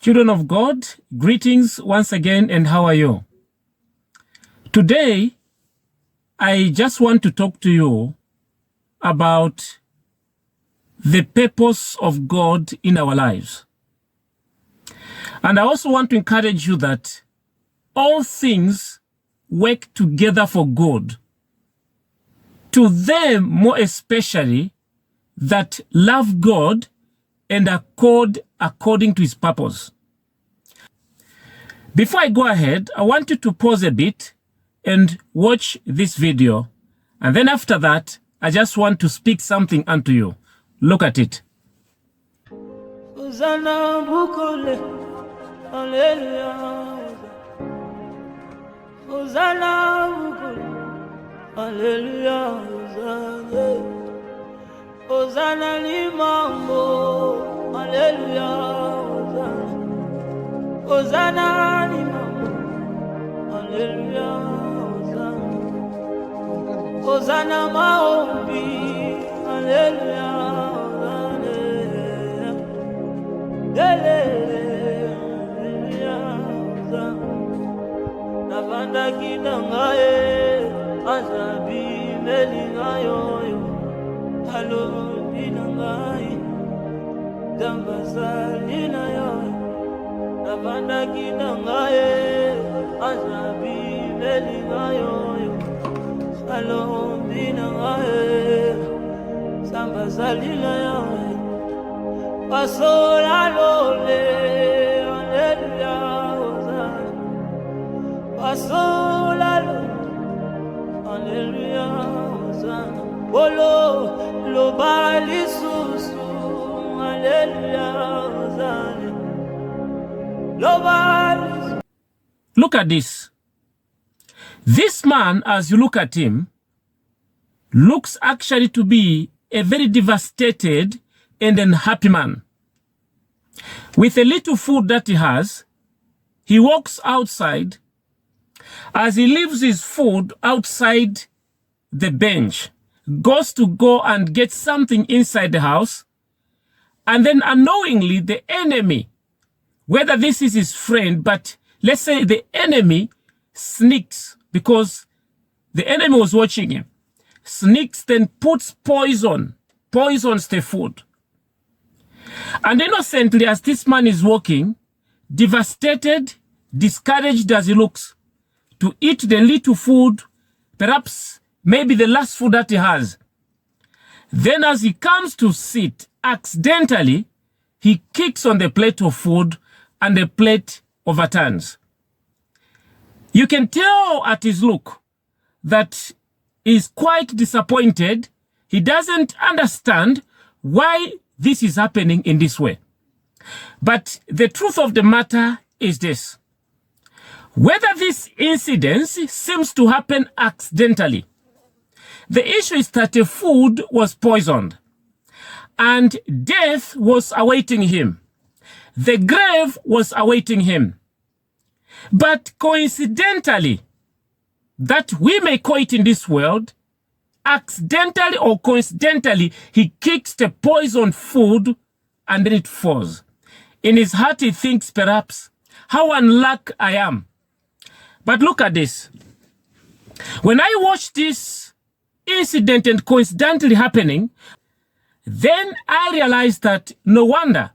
Children of God, greetings once again, and how are you? Today, I just want to talk to you about the purpose of God in our lives. And I also want to encourage you that all things work together for good, to them more especially that love God and are called according to his purpose. Before I go ahead, I want you to pause a bit and watch this video. And then after that, I just want to speak something unto you. Look at it. Hosanna bukole, hallelujah. Hosanna bukole, hallelujah. Hosanna limambo, hallelujah. Hosanna limambo, hallelujah. Hosanna maombi, hallelujah. Navanda kinangaye, azabi melingayo. Halo binangai dambazalina yo navanda kinangaye azabi melingayo halo binangai dambazalina yo pasola lole hallelujah pasola lole hallelujah Bolo lo bali susu hallelujah. Look at this. This man, as you look at him, looks actually to be a very devastated and unhappy man. With a little food that he has, he walks outside. As he leaves his food outside the bench, goes to go and get something inside the house, and then unknowingly the enemy, whether this is his friend, but let's say the enemy sneaks, because the enemy was watching him, sneaks, then puts poisons the food. And innocently, as this man is walking, devastated, discouraged as he looks, to eat the little food, perhaps maybe the last food that he has. Then as he comes to sit, accidentally, he kicks on the plate of food and the plate overturns. You can tell at his look that he's quite disappointed. He doesn't understand why this is happening in this way. But the truth of the matter is this. Whether this incident seems to happen accidentally, the issue is that the food was poisoned and death was awaiting him. The grave was awaiting him. But coincidentally, that we may call it in this world, accidentally or coincidentally, he kicks the poisoned food and then it falls. In his heart, he thinks perhaps, how unlucky I am. But look at this. When I watch this incident and coincidentally happening, then I realized that no wonder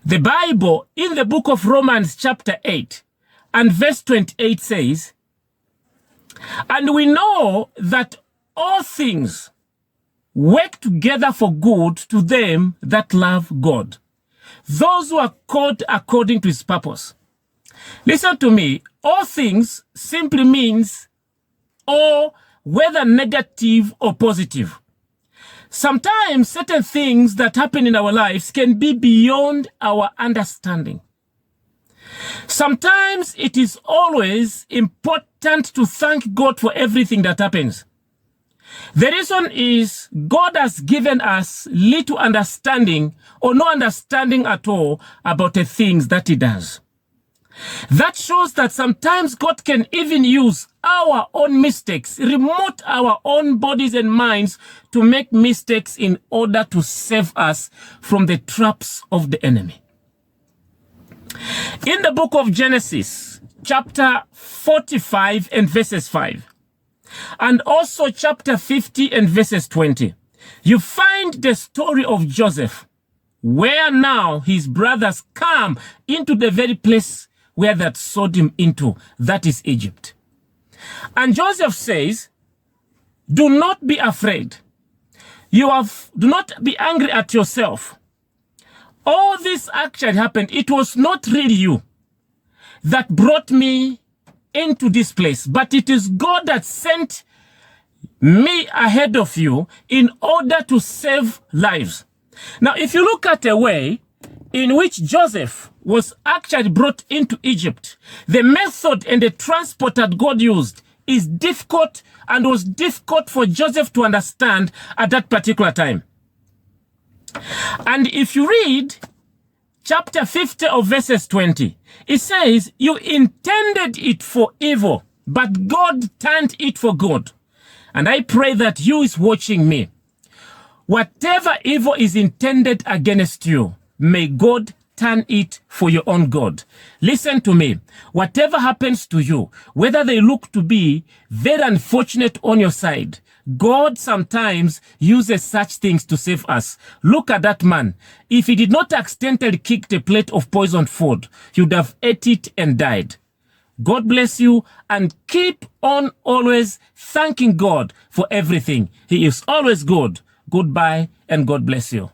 the Bible in the book of Romans chapter 8 and verse 28 says, and we know that all things work together for good to them that love God, those who are called according to his purpose. Listen to me, all things simply means all, whether negative or positive. Sometimes certain things that happen in our lives can be beyond our understanding. Sometimes it is always important to thank God for everything that happens. The reason is God has given us little understanding or no understanding at all about the things that he does. That shows that sometimes God can even use our own mistakes, remote our own bodies and minds to make mistakes in order to save us from the traps of the enemy. In the book of Genesis, chapter 45 and verses 5, and also chapter 50 and verses 20, you find the story of Joseph, where now his brothers come into the very place where that sold him into, that is Egypt. And Joseph says, do not be afraid. Do not be angry at yourself. All this actually happened. It was not really you that brought me into this place, but it is God that sent me ahead of you in order to save lives. Now, if you look at a way in which Joseph was actually brought into Egypt, the method and the transport that God used is difficult and was difficult for Joseph to understand at that particular time. And if you read chapter 50 of verses 20, it says, you intended it for evil, but God turned it for good. And I pray that you is watching me. Whatever evil is intended against you, may God turn it for your own good. Listen to me. Whatever happens to you, whether they look to be very unfortunate on your side, God sometimes uses such things to save us. Look at that man. If he did not accidentally kick a plate of poisoned food, he would have ate it and died. God bless you, and keep on always thanking God for everything. He is always good. Goodbye, and God bless you.